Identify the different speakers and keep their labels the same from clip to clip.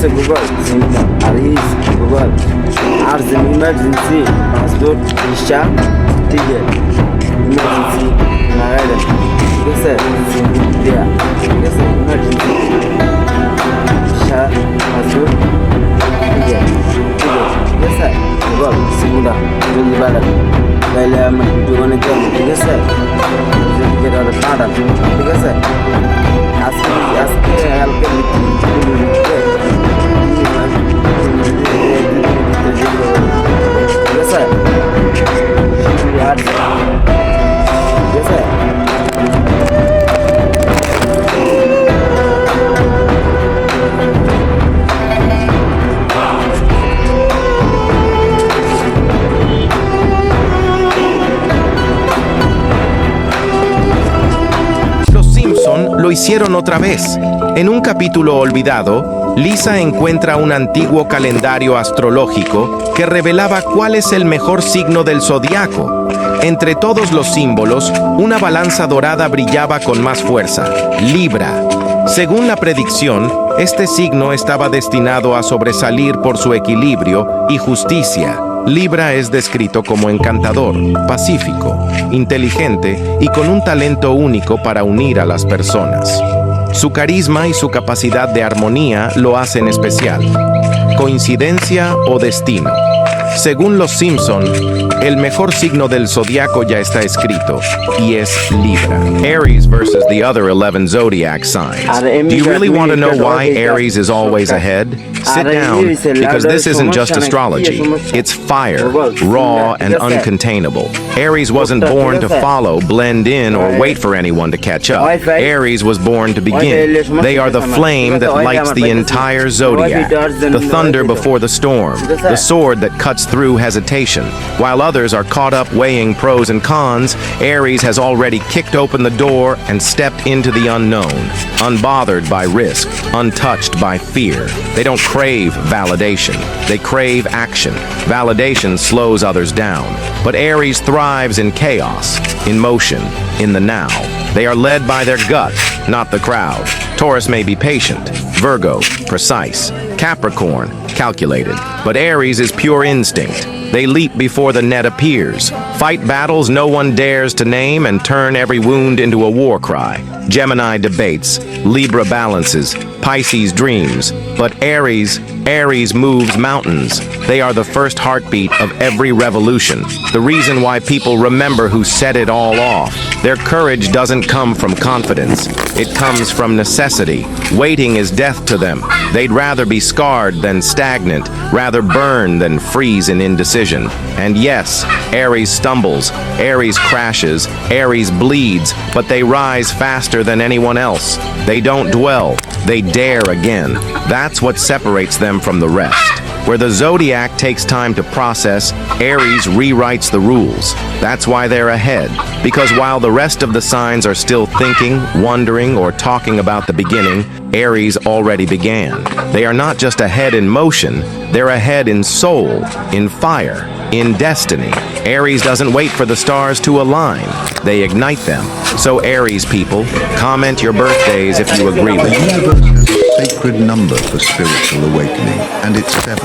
Speaker 1: আছে Google Aris Google urgent emergency passport visa ticket emergency লাগাই ঠিক আছে দেয়া ঠিক আছে ইমার্জেন্সি ভিসা পাসপোর্ট টিকিট ঠিক আছে গুগল সিগুলা জলদি বাড়ান তাইলে আমার দোকানে যাবো ঠিক আছে টিকিট আর পাঠান ঠিক আছে আজকে হালকা লিখতে ঠিক আছে ঠিক আছে
Speaker 2: Lo hicieron otra vez. En un capítulo olvidado, Lisa encuentra un antiguo calendario astrológico que revelaba cuál es el mejor signo del zodiaco. Entre todos los símbolos, una balanza dorada brillaba con más fuerza, Libra. Según la predicción, este signo estaba destinado a sobresalir por su equilibrio y justicia. Libra es descrito como encantador, pacífico, inteligente y con un talento único para unir a las personas. Su carisma y su capacidad de armonía lo hacen especial. ¿Coincidencia o destino? Según los Simpson, el mejor signo del zodiaco ya está escrito, y es Libra. Aries versus the other 11 zodiac signs. Do you really want to know why Aries is always ahead? Sit down, because this isn't just astrology. It's fire, raw and uncontainable. Aries wasn't born to follow, blend in, or wait for anyone to catch up. Aries was born to begin. They are the flame that lights the entire zodiac, the thunder before the storm, the sword that cuts through hesitation. While others are caught up weighing pros and cons, Aries has already kicked open the door and stepped into the unknown, unbothered by risk, untouched by fear. They don't crave validation. They crave action. Validation slows others down. But Aries thrives in chaos, in motion, in the now. They are led by their gut, not the crowd. Taurus may be patient, Virgo, precise, Capricorn, calculated. But Aries is pure instinct. They leap before the net appears, fight battles no one dares to name, and turn every wound into a war cry. Gemini debates, Libra balances, Pisces dreams. But Aries moves mountains. They are the first heartbeat of every revolution, the reason why people remember who set it all off. Their courage doesn't come from confidence. It comes from necessity. Waiting is death to them. They'd rather be scarred than stagnant, rather burn than freeze in indecision. And yes, Aries stumbles, Aries crashes, Aries bleeds, but they rise faster than anyone else. They don't dwell, they dare again. That's what separates them from the rest. Where the zodiac takes time to process, Aries rewrites the rules. That's why they're ahead. Because while the rest of the signs are still thinking, wondering, or talking about the beginning, Aries already began. They are not just ahead in motion, they're ahead in soul, in fire, in destiny. Aries doesn't wait for the stars to align. They ignite them. So Aries people, comment your birthdays if you agree with me.
Speaker 3: Sacred number for spiritual awakening, and it's 7.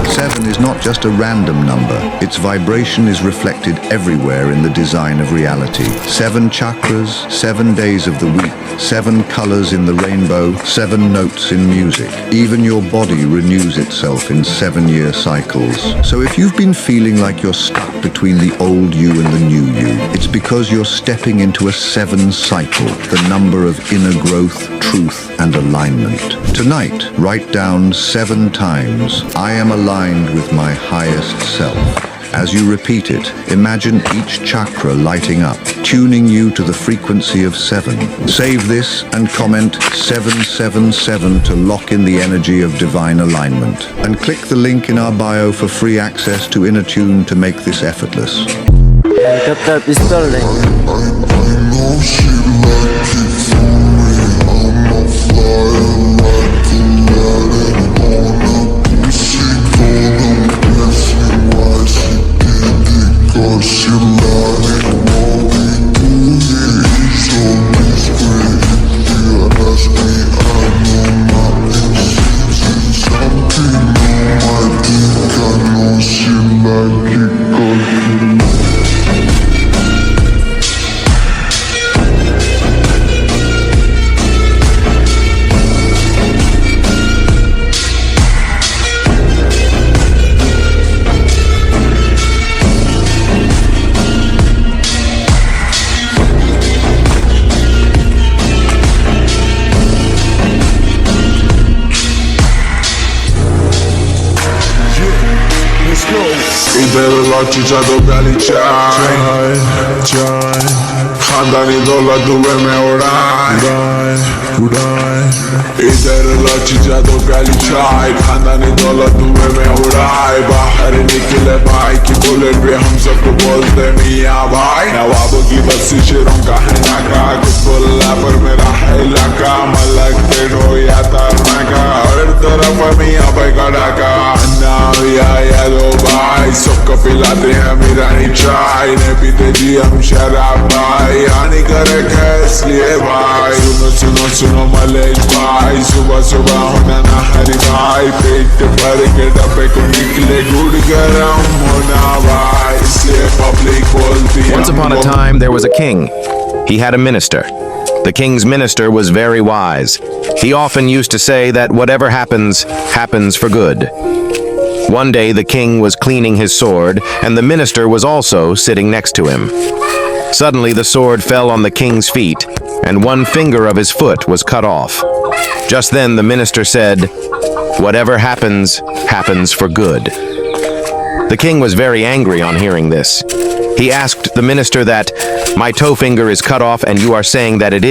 Speaker 3: 7 is not just a random number. Its vibration is reflected everywhere in the design of reality. 7 chakras, 7 days of the week, 7 colors in the rainbow, 7 notes in music. Even your body renews itself in 7-year cycles. So if you've been feeling like you're stuck between the old you and the new you, it's because you're stepping into a 7 cycle, the number of inner growth, truth, and alignment. Tonight, write down 7 times, I am aligned with my highest self. As you repeat it, imagine each chakra lighting up, tuning you to the frequency of 7. Save this and comment 777 to lock in the energy of divine alignment. And click the link in our bio for free access to InnerTune to make this effortless.
Speaker 4: लाची जादू प्याली चाय चाय खानदानी दौलत दुबे में उड़ाए उड़ाए इधर लाची जादू प्याली चाय खानदानी दौलत दुबे में उड़ाए बाहर निकले भाई की बुलेट पे हम सबको बोलते मियाँ भाई नवाबों की बस्ती शेरों का है नाका कुतुल्ला पर मेरा है इलाका मलक पेड़ो या तरना का हर तरफ मियाँ भाई का डाका यादो भाई सबको पिलाते हैं मीरानी चाय ने पीते जी हम शराब भाई हानिकारक है इसलिए भाई सुनो सुनो सुनो मलेश भाई सुबह सुबह होना ना हरी भाई पेट भर के डब्बे को निकले गुड़ गरम होना भाई इसलिए पब्लिक बोलती है
Speaker 2: Once upon a time, there was a king. He had a minister. The king's minister was very wise. He often used to say that whatever happens, happens for good. One day the king was cleaning his sword, and the minister was also sitting next to him. Suddenly the sword fell on the king's feet, and one finger of his foot was cut off. Just then the minister said, "Whatever happens, happens for good." The king was very angry on hearing this. He asked the minister that, "My toe finger is cut off and you are saying that it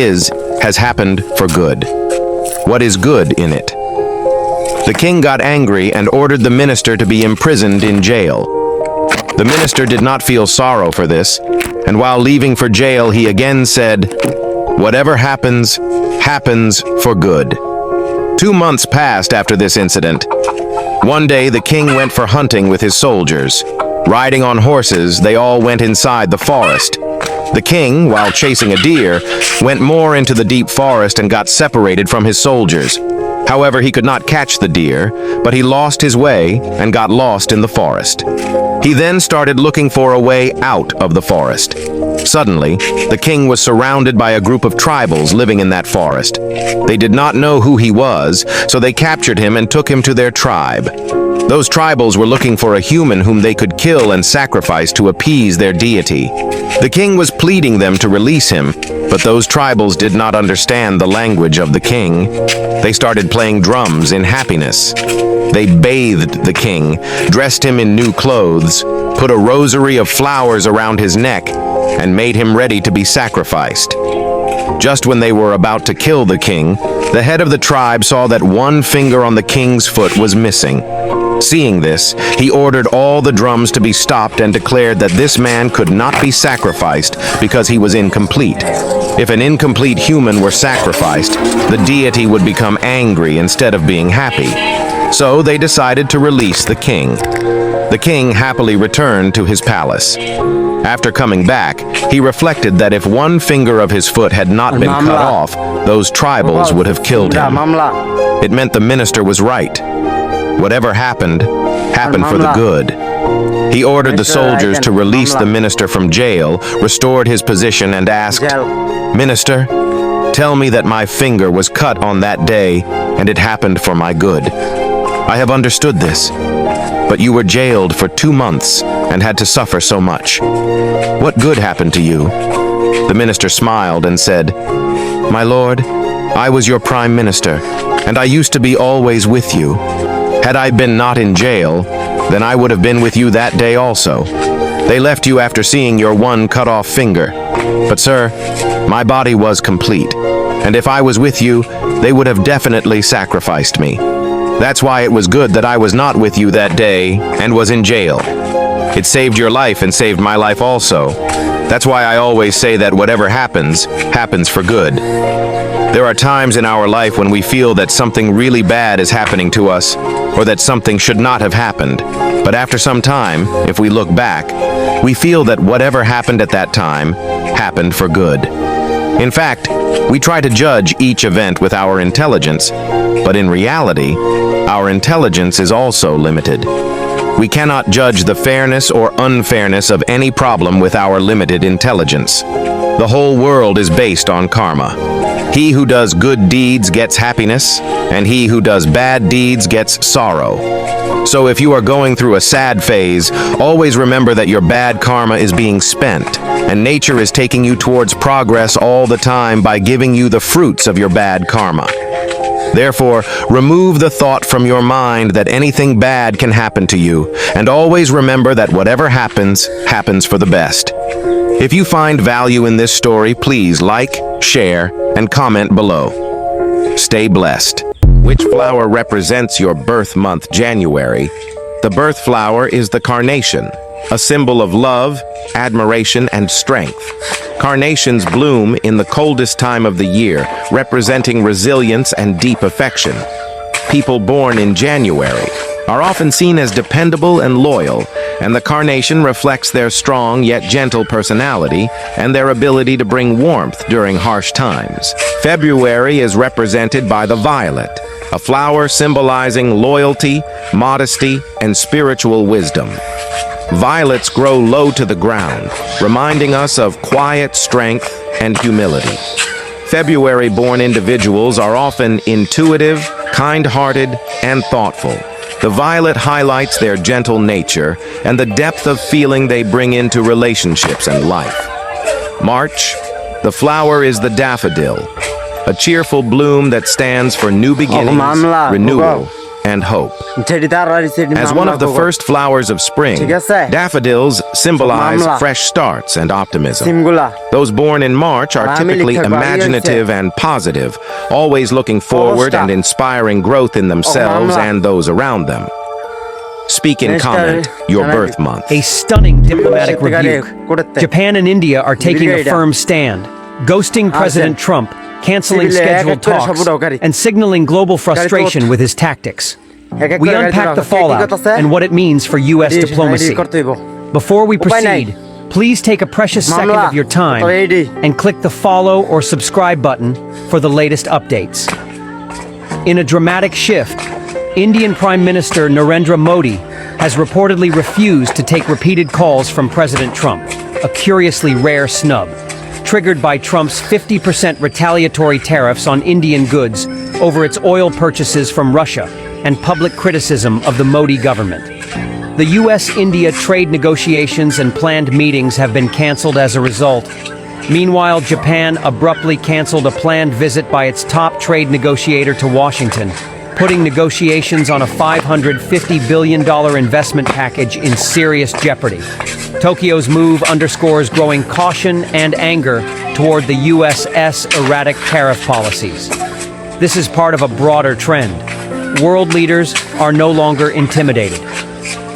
Speaker 2: has happened for good. What is good in it?" The king got angry and ordered the minister to be imprisoned in jail. The minister did not feel sorrow for this, and while leaving for jail he again said, "Whatever happens, happens for good." 2 months passed after this incident. One day the king went for hunting with his soldiers. Riding on horses, they all went inside the forest. The king, while chasing a deer, went more into the deep forest and got separated from his soldiers. However, he could not catch the deer, but he lost his way and got lost in the forest. He then started looking for a way out of the forest. Suddenly, the king was surrounded by a group of tribals living in that forest. They did not know who he was, so they captured him and took him to their tribe. Those tribals were looking for a human whom they could kill and sacrifice to appease their deity. The king was pleading them to release him, but those tribals did not understand the language of the king. They started playing drums in happiness. They bathed the king, dressed him in new clothes, put a rosary of flowers around his neck, and made him ready to be sacrificed. Just when they were about to kill the king, the head of the tribe saw that one finger on the king's foot was missing. Seeing this, he ordered all the drums to be stopped and declared that this man could not be sacrificed because he was incomplete. If an incomplete human were sacrificed, the deity would become angry instead of being happy. So they decided to release the king. The king happily returned to his palace. After coming back, he reflected that if one finger of his foot had not been cut off, those tribals would have killed him. It meant the minister was right. Whatever happened, happened for the good. He ordered the soldiers to release the minister from jail, restored his position, and asked, "Minister, tell me that my finger was cut on that day, and it happened for my good. I have understood this, but you were jailed for 2 months and had to suffer so much. What good happened to you?" The minister smiled and said, "My lord, I was your prime minister, and I used to be always with you. Had I been not in jail, then I would have been with you that day also. They left you after seeing your one cut-off finger. But sir, my body was complete, and if I was with you, they would have definitely sacrificed me. That's why it was good that I was not with you that day and was in jail. It saved your life and saved my life also. That's why I always say that whatever happens, happens for good. There are times in our life when we feel that something really bad is happening to us, or that something should not have happened. But after some time, if we look back, we feel that whatever happened at that time happened for good. In fact, we try to judge each event with our intelligence, but in reality, our intelligence is also limited. We cannot judge the fairness or unfairness of any problem with our limited intelligence. The whole world is based on karma. He who does good deeds gets happiness, and he who does bad deeds gets sorrow. So if you are going through a sad phase, always remember that your bad karma is being spent, and nature is taking you towards progress all the time by giving you the fruits of your bad karma. Therefore, remove the thought from your mind that anything bad can happen to you, and always remember that whatever happens, happens for the best. If you find value in this story, please like, share, and comment below. Stay blessed. Which flower represents your birth month, January? The birth flower is the carnation, a symbol of love, admiration, and strength. Carnations bloom in the coldest time of the year, representing resilience and deep affection. People born in January are often seen as dependable and loyal, and the carnation reflects their strong yet gentle personality and their ability to bring warmth during harsh times. February is represented by the violet, a flower symbolizing loyalty, modesty, and spiritual wisdom. Violets grow low to the ground, reminding us of quiet strength and humility. February-born individuals are often intuitive, kind-hearted, and thoughtful. The violet highlights their gentle nature and the depth of feeling they bring into relationships and life. March, the flower is the daffodil, a cheerful bloom that stands for new beginnings, renewal, and hope. As one of the first flowers of spring, daffodils symbolize fresh starts and optimism. Those born in March are typically imaginative and positive, always looking forward and inspiring growth in themselves and those around them. Speak in comment your birth month.
Speaker 5: A stunning diplomatic rebuke. Japan and India are taking a firm stand, ghosting President Trump, canceling scheduled talks, and signaling global frustration with his tactics. We unpack the fallout and what it means for U.S. diplomacy. Before we proceed, please take a precious second of your time and click the follow or subscribe button for the latest updates. In a dramatic shift, Indian Prime Minister Narendra Modi has reportedly refused to take repeated calls from President Trump, a curiously rare snub, triggered by Trump's 50% retaliatory tariffs on Indian goods over its oil purchases from Russia and public criticism of the Modi government. The U.S.-India trade negotiations and planned meetings have been canceled as a result. Meanwhile, Japan abruptly canceled a planned visit by its top trade negotiator to Washington, putting negotiations on a $550 billion investment package in serious jeopardy. Tokyo's move underscores growing caution and anger toward the U.S.'s erratic tariff policies. This is part of a broader trend. World leaders are no longer intimidated.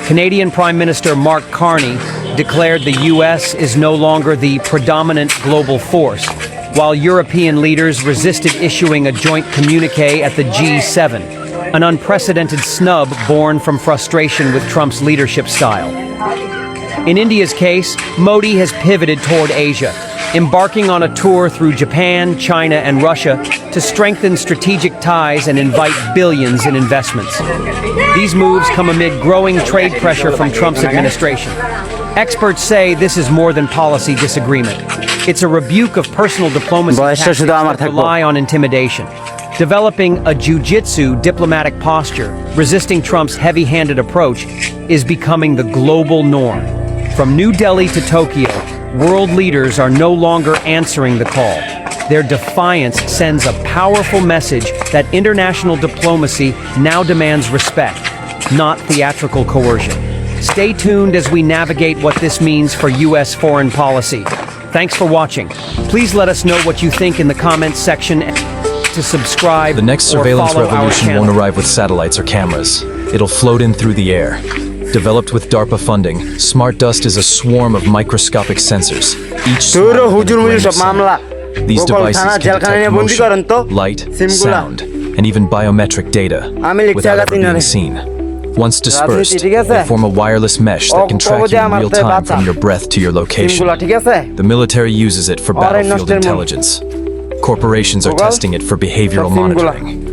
Speaker 5: Canadian Prime Minister Mark Carney declared the U.S. is no longer the predominant global force, while European leaders resisted issuing a joint communiqué at the G7, an unprecedented snub born from frustration with Trump's leadership style. In India's case, Modi has pivoted toward Asia, embarking on a tour through Japan, China, and Russia to strengthen strategic ties and invite billions in investments. These moves come amid growing trade pressure from Trump's administration. Experts say this is more than policy disagreement. It's a rebuke of personal diplomacy tactics that rely on intimidation. Developing a jiu-jitsu diplomatic posture, resisting Trump's heavy-handed approach, is becoming the global norm. From New Delhi to Tokyo, world leaders are no longer answering the call. Their defiance sends a powerful message that international diplomacy now demands respect, not theatrical coercion. Stay tuned as we navigate what this means for U.S. foreign policy. Thanks for watching. Please let us know what you think in the comments section. To subscribe,
Speaker 6: the next surveillance revolution won't arrive with satellites or cameras. It'll float in through the air. Developed with DARPA funding, Smart Dust is a swarm of microscopic sensors. Each swarm with a grain of sand. These devices can detect motion, light, sound, and even biometric data without ever being seen. Once dispersed, they form a wireless mesh that can track you in real time from your breath to your location. The military uses it for battlefield intelligence. Corporations are testing it for behavioral monitoring.